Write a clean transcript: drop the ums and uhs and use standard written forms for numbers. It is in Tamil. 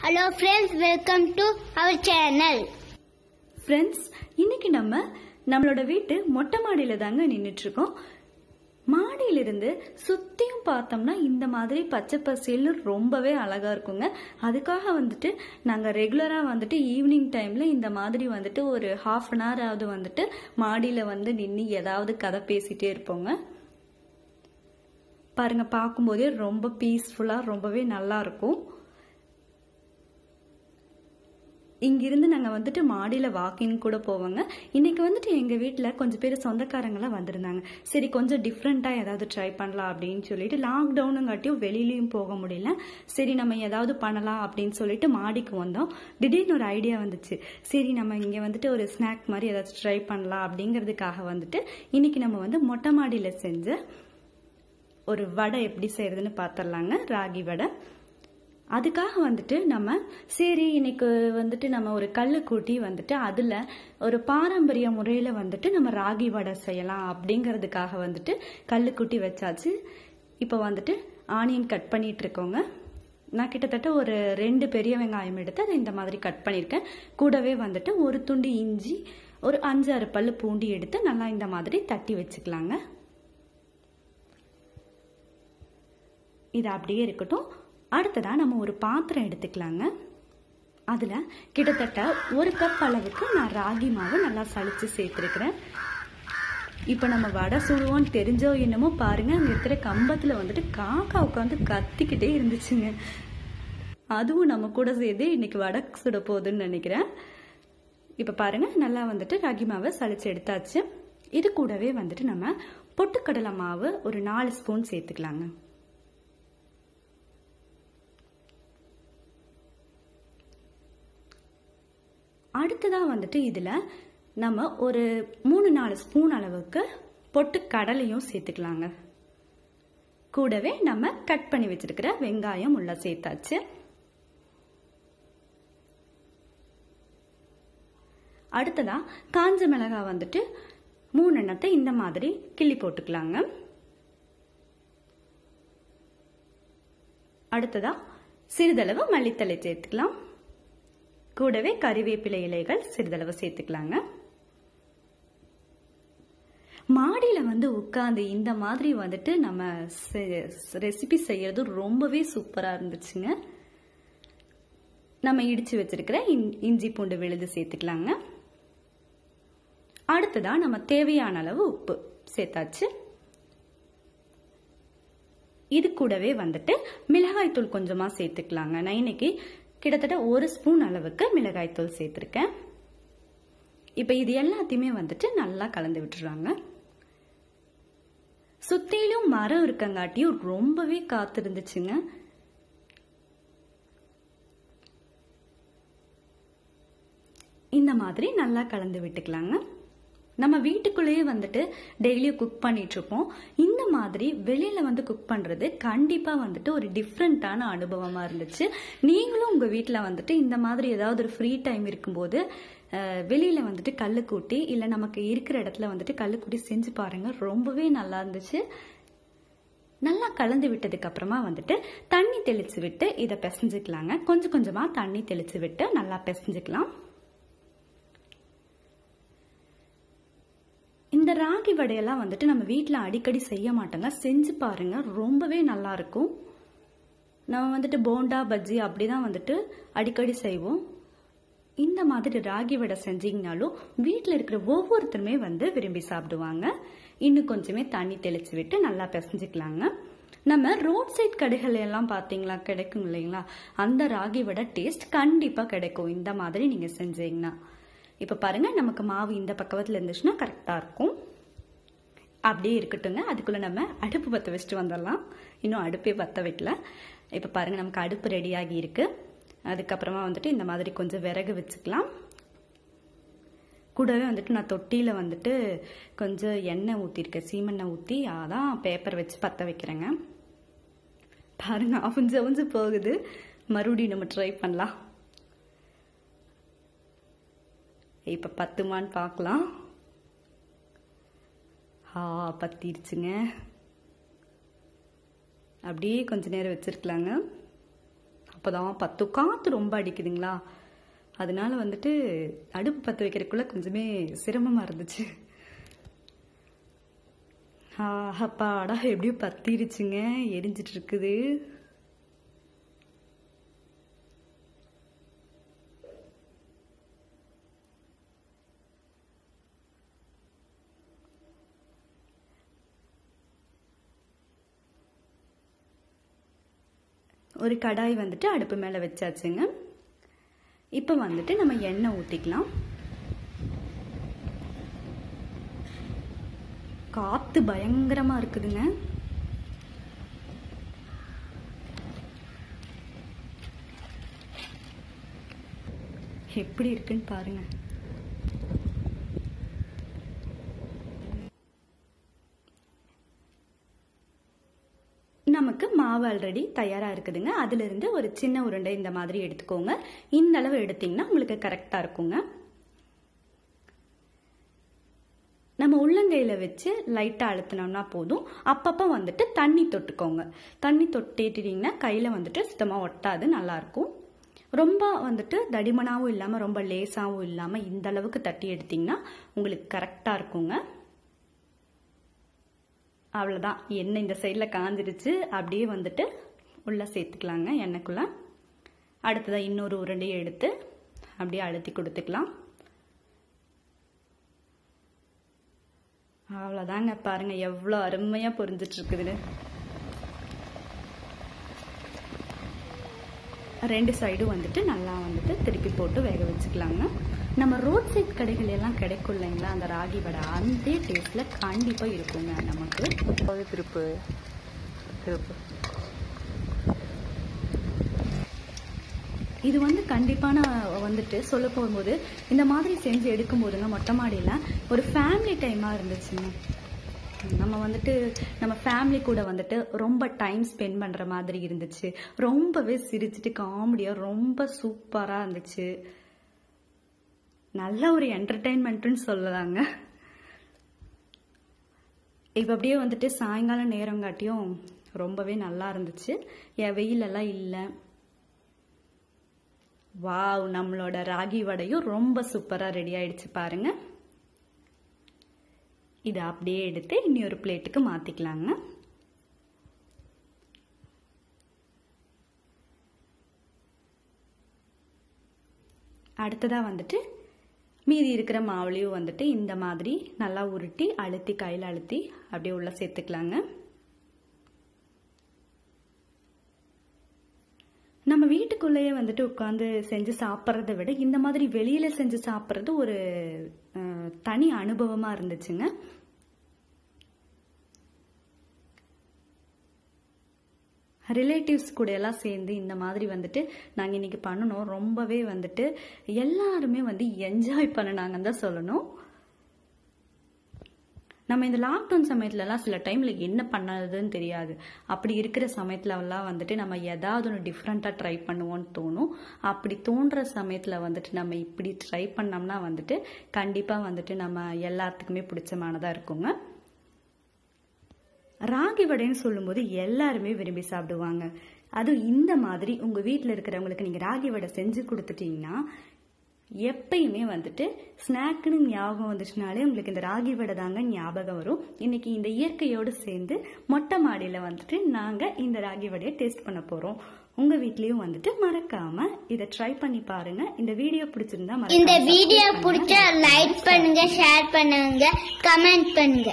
Hello friends, welcome to our channel. Friends, இன்னைக்கு நம்மளோட வீட்டு மொட்டை மாடியில தாங்க நின்னுட்டு இருக்கோம். மாடியில இருந்து சுத்தியும் பார்த்தோம்னா இந்த மாதிரி பச்சை பசேல்னு ரொம்பவே அழகா இருக்குங்க. அதுக்காக நாங்க ரெகுலரா ஈவினிங் டைம்ல இந்த மாதிரி ஒரு half an hour ஆவது மாடியில நின்னு ஏதாவது கதை பேசிட்டே இருப்போங்க. பாருங்க, பார்க்கும்போதே ரொம்ப பீஸ்ஃபுல்லா ரொம்பவே நல்லா இருக்கும். இங்கிருந்து நாங்க மாடியில வாக்கிங் கூட போவோங்க. இன்னைக்கு எங்க வீட்டுல கொஞ்சம் பேர் சொந்தக்காரங்களாம் வந்திருந்தாங்க. சரி, கொஞ்சம் டிஃப்ரெண்டா ஏதாவது ட்ரை பண்ணலாம் அப்படின்னு சொல்லிட்டு லாக்டவுனுங்காட்டியும் வெளியிலயும் போக முடியல. சரி, நம்ம ஏதாவது பண்ணலாம் அப்படின்னு சொல்லிட்டு மாடிக்கு வந்தோம். திடீர்னு ஒரு ஐடியா வந்துச்சு. சரி, நம்ம இங்க ஒரு ஸ்நாக் மாதிரி ஏதாச்சும் ட்ரை பண்ணலாம் அப்படிங்கிறதுக்காக இன்னைக்கு நம்ம மொட்டை மாடியில செஞ்ச ஒரு வடை எப்படி செய்யறதுன்னு பாத்திரலாங்க. ராகி வடை. அதுக்காக நம்ம சரி இன்னைக்கு நம்ம ஒரு கல்லு கூட்டி அதுல ஒரு பாரம்பரிய முறையில நம்ம ராகி வடை செய்யலாம் அப்படிங்கறதுக்காக கல்லு கூட்டி வச்சாச்சு. இப்ப ஆனியன் கட் பண்ணிட்டு இருக்கோங்க. நான் கிட்டத்தட்ட ஒரு 2 பெரிய வெங்காயம் எடுத்து அதை இந்த மாதிரி கட் பண்ணிருக்கேன். கூடவே ஒரு துண்டு இஞ்சி, ஒரு 5-6 பல்லு பூண்டி எடுத்து நல்லா இந்த மாதிரி தட்டி வச்சுக்கலாங்க. இது அப்படியே இருக்கட்டும். அடுத்ததா நம்ம ஒரு பாத்திரம் எடுத்துக்கலாங்க. அதுல கிட்டத்தட்ட 1 கப் அளவுக்கு நான் ராகி மாவு நல்லா சலிச்சு சேர்த்திருக்கிறேன். இப்ப நம்ம வடை சுடுவோம் தெரிஞ்சோ என்னமோ பாருங்க, அங்க இருக்கிற கம்பத்துல காக்கா உட்காந்து கத்திக்கிட்டே இருந்துச்சுங்க. அதுவும் நம்ம கூட சேர்த்து இன்னைக்கு வடை சுட போகுதுன்னு நினைக்கிறேன். இப்ப பாருங்க, நல்லா ராகி மாவை சலிச்சு எடுத்தாச்சு. இது கூடவே நம்ம பொட்டுக்கடலை மாவு ஒரு 4 ஸ்பூன் சேர்த்துக்கலாங்க. அடுத்ததா இதுல நம்ம ஒரு 3-4 ஸ்பூன் அளவுக்கு பொட்டு கடலையும் சேர்த்துக்கலாங்க. கூடவே நம்ம கட் பண்ணி வச்சிருக்கிற வெங்காயம் உள்ள சேர்த்தாச்சு. அடுத்ததா காஞ்ச மிளகாய் 3 எண்ணத்தை இந்த மாதிரி கிள்ளி போட்டுக்கலாங்க. அடுத்ததா சிறிதளவு மல்லித்தழை சேர்த்துக்கலாம். கூடவே கறிவேப்பிலை இலைகள் சிறிதளவு சேர்த்துக்கலாங்க. மாடியில உட்கார்ந்து இந்த மாதிரி நம்ம ரெசிபி செய்யறது ரொம்பவே சூப்பரா இருந்துச்சுங்க. நம்ம இடிச்சு வச்சிருக்கிற இஞ்சி பூண்டு விழுது சேர்த்துக்கலாங்க. அடுத்ததா நம்ம தேவையான அளவு உப்பு சேர்த்தாச்சு. இது கூடவே மிளகாய் தூள் கொஞ்சமா சேர்த்துக்கலாங்க. நான் இன்னைக்கு கிட்டத்தட்ட 1 ஸ்பூன் அளவுக்கு மிளகாய் தூள் சேர்த்திருக்கேன். இப்ப இது எல்லாத்தையுமே நல்லா கலந்து விட்டுறாங்க. சுத்திலும் மரம் இருக்கங்காட்டியும் ரொம்பவே காத்து இருந்துச்சுங்க. இந்த மாதிரி நல்லா கலந்து விட்டுக்கலாங்க. நம்ம வீட்டுக்குள்ளேயே டெய்லியும் குக் பண்ணிட்டு இருப்போம். இந்த மாதிரி வெளியில குக் பண்றது கண்டிப்பா ஒரு டிஃப்ரெண்டான அனுபவமா இருந்துச்சு. நீங்களும் உங்க வீட்டுல இந்த மாதிரி ஏதாவது ஒரு ஃப்ரீ டைம் இருக்கும்போது வெளியில கல்லு கூட்டி இல்ல நமக்கு இருக்கிற இடத்துல கல்லு கூட்டி செஞ்சு பாருங்க. ரொம்பவே நல்லா இருந்துச்சு. நல்லா கலந்து விட்டதுக்கு அப்புறமா தண்ணி தெளிச்சு விட்டு இதை பிசைஞ்சுக்கலாங்க. கொஞ்சம் கொஞ்சமா தண்ணி தெளிச்சு விட்டு நல்லா பிசைஞ்சுக்கலாம். இந்த ராகி வடையெல்லாம் நம்ம வீட்டுல அடிக்கடி செய்ய மாட்டோங்க. செஞ்சு பாருங்க, ரொம்பவே நல்லா இருக்கும். நம்ம போண்டா பஜ்ஜி அப்படிதான் அடிக்கடி செய்வோம். இந்த மாதிரி ராகி வடை செஞ்சீங்கனாலும் வீட்டுல இருக்கிற ஒவ்வொருத்தருமே விரும்பி சாப்பிடுவாங்க. இன்னும் கொஞ்சமே தண்ணி தெளிச்சு விட்டு நல்லா பிசைஞ்சுக்கலாங்க. நம்ம ரோட் சைட் கடைகள் எல்லாம் பாத்தீங்களா கிடைக்கும் இல்லைங்களா, அந்த ராகி வடை டேஸ்ட் கண்டிப்பா கிடைக்கும் இந்த மாதிரி நீங்க செஞ்சீங்கன்னா. இப்ப பாருங்க, நமக்கு மாவு இந்த பக்கத்துல இருந்துச்சுன்னா கரெக்டா இருக்கும். அப்படியே இருக்கட்டுங்க. அதுக்குள்ள நம்ம அடுப்பு பத்த வச்சுட்டு வந்துடலாம். இன்னும் அடுப்பே பத்த வைக்கல. இப்ப பாருங்க, நமக்கு அடுப்பு ரெடி ஆகி இருக்கு. அதுக்கப்புறமா இந்த மாதிரி கொஞ்சம் விறகு வச்சுக்கலாம். கூடவே நான் தொட்டியில கொஞ்சம் எண்ணெய் ஊத்திருக்கேன், சீமெண்ணெய் ஊத்தி அதான் பேப்பர் வச்சு பத்த வைக்கிறேங்க. பாருங்க, அவிஞ்சு அவிஞ்சு போகுது. மறுபடியும் நம்ம ட்ரை பண்ணலாம். இப்ப பத்துமான்னு பார்க்கலாம். பத்திருச்சுங்க. அப்படியே கொஞ்ச நேரம் வச்சிருக்கலாங்க. அப்போதான் பத்து. காற்று ரொம்ப அடிக்குதுங்களா, அதனால வந்துட்டு அடுப்பு பற்ற வைக்கிறதுக்குள்ள கொஞ்சமே சிரமமாக இருந்துச்சு. அப்பாடா எப்படியும் பத்திருச்சுங்க, எரிஞ்சிட்டு இருக்குது. ஒரு கடாய் வந்துட்டு அடுப்பு மேலே வச்சாச்சுங்க. இப்போ வந்துட்டு நம்ம எண்ணெய் ஊற்றிக்கலாம். காற்று பயங்கரமாக இருக்குதுங்க. எப்படி இருக்குன்னு பாருங்க. நமக்கு மாவு ஆல்ரெடி தயாரா இருக்குதுங்க. அதுல இருந்து ஒரு சின்ன உருண்டை இந்த மாதிரி எடுத்துக்கோங்க. இந்த அளவு எடுத்தீங்கன்னா உங்களுக்கு கரெக்டா இருக்குங்க. நம்ம உள்ளங்கையில வச்சு லைட்டா அழுத்தினோம்னா போதும். அப்பப்ப வந்துட்டு தண்ணி தொட்டுக்கோங்க. தண்ணி தொட்டிட்டீங்கன்னா கையில வந்துட்டு சுத்தமா ஒட்டாது, நல்லா இருக்கும். ரொம்ப வந்துட்டு தடிமனாவும் இல்லாம ரொம்ப லேசாவும் இல்லாம இந்த அளவுக்கு தட்டி எடுத்தீங்கன்னா உங்களுக்கு கரெக்டா இருக்குங்க. அவ்வளோதான். எண்ணெய் இந்த சைடில் காஞ்சிருச்சு. அப்படியே வந்துட்டு உள்ளே சேர்த்துக்கலாங்க எண்ணெய்க்குள்ள. அடுத்ததாக இன்னொரு உருண்டையை எடுத்து அப்படியே அழுத்தி கொடுத்துக்கலாம். அவ்வளோதாங்க. பாருங்க எவ்வளோ அருமையாக பொரிஞ்சிட்டு இருக்குதுன்னு. ரெண்டு சைடும் வந்துட்டு நல்லா வந்துட்டு திருப்பி போட்டு வேக வச்சுக்கலாங்க. நம்ம ரோட் சைட் கடைகள் எல்லாம் கிடைக்கும் இல்லைங்களா, அந்த ராகி வடை அந்த டேஸ்ட்ல கண்டிப்பா இருக்குங்க நமக்கு. திருப்பு திருப்பு இது வந்து கண்டிப்பான வந்துட்டு சொல்ல போகும்போது இந்த மாதிரி செஞ்சு எடுக்கும் போதுங்க மொட்டை மாடியில ஒரு ஃபேமிலி டைமா இருந்துச்சுங்க. நம்ம வந்துட்டு நம்ம ஃபேமிலி கூட வந்துட்டு ரொம்ப டைம் ஸ்பெண்ட் பண்ற மாதிரி இருந்துச்சு. ரொம்பவே சிரிச்சுட்டு காமெடியா ரொம்ப சூப்பரா இருந்துச்சு. நல்ல ஒரு என்டர்டெயின்மெண்ட்னு சொல்லலாங்க. இப்போ அப்படியே வந்துட்டு சாயங்காலம் நேரங்காட்டியும் ரொம்பவே நல்லா இருந்துச்சு. வெயிலெல்லாம் இல்லை. வாவ், நம்மளோட ராகி வடையும் ரொம்ப சூப்பரா ரெடி ஆயிடுச்சு பாருங்க. இதை அப்படியே எடுத்து இன்னொரு பிளேட்டுக்கு மாத்திக்கலாங்க. அடுத்ததா வந்துட்டு மீதி இருக்கிற மாவுலையும் வந்துட்டு இந்த மாதிரி நல்லா உருட்டி அழுத்தி கையில் அழுத்தி அப்படியே உள்ள சேர்த்துக்கலாங்க. நம்ம வீட்டுக்குள்ளேயே வந்துட்டு உட்காந்து செஞ்சு சாப்பிட்றத விட இந்த மாதிரி வெளியில செஞ்சு சாப்பிட்றது ஒரு தனி அனுபவமா இருந்துச்சுங்க. ரிலேட்டிவ்ஸ் கூட எல்லாம் சேர்ந்து இந்த மாதிரி வந்துட்டு நாங்கள் இன்னைக்கு பண்ணணும். ரொம்பவே வந்துட்டு எல்லாருமே வந்து என்ஜாய் பண்ணினாங்கன்னு தான் சொல்லணும். நம்ம இந்த லாக்டவுன் சமயத்துலலாம் சில டைம்ல என்ன பண்ணதுன்னு தெரியாது. அப்படி இருக்கிற சமயத்துலலாம் வந்துட்டு நம்ம ஏதாவது ஒன்று டிஃப்ரெண்ட்டாக ட்ரை பண்ணுவோம்னு தோணும். அப்படி தோன்ற சமயத்தில் வந்துட்டு நம்ம இப்படி ட்ரை பண்ணோம்னா வந்துட்டு கண்டிப்பாக வந்துட்டு நம்ம எல்லாத்துக்குமே பிடிச்சமானதாக இருக்குங்க. ராகி வடைன்னு சொல்லும்போது எல்லாருமே விரும்பி சாப்பிடுவாங்க. அதுவும் இந்த மாதிரி உங்க வீட்டில் இருக்கிறவங்களுக்கு நீங்க ராகி வடை செஞ்சு கொடுத்துட்டீங்கன்னா எப்பயுமே வந்துட்டு ஸ்நாக்னு ஞாபகம் வந்துச்சுனாலே உங்களுக்கு இந்த ராகி வடை தாங்க ஞாபகம் வரும். இன்னைக்கு இந்த இயற்கையோடு சேர்ந்து மொட்டை மாடியில வந்துட்டு நாங்க இந்த ராகி வடையை டேஸ்ட் பண்ண போறோம். உங்க வீட்லயும் வந்துட்டு மறக்காம இதை ட்ரை பண்ணி பாருங்க. இந்த வீடியோ பிடிச்சிருந்தா லைக் பண்ணுங்க, ஷேர் பண்ணுங்க, கமெண்ட் பண்ணுங்க.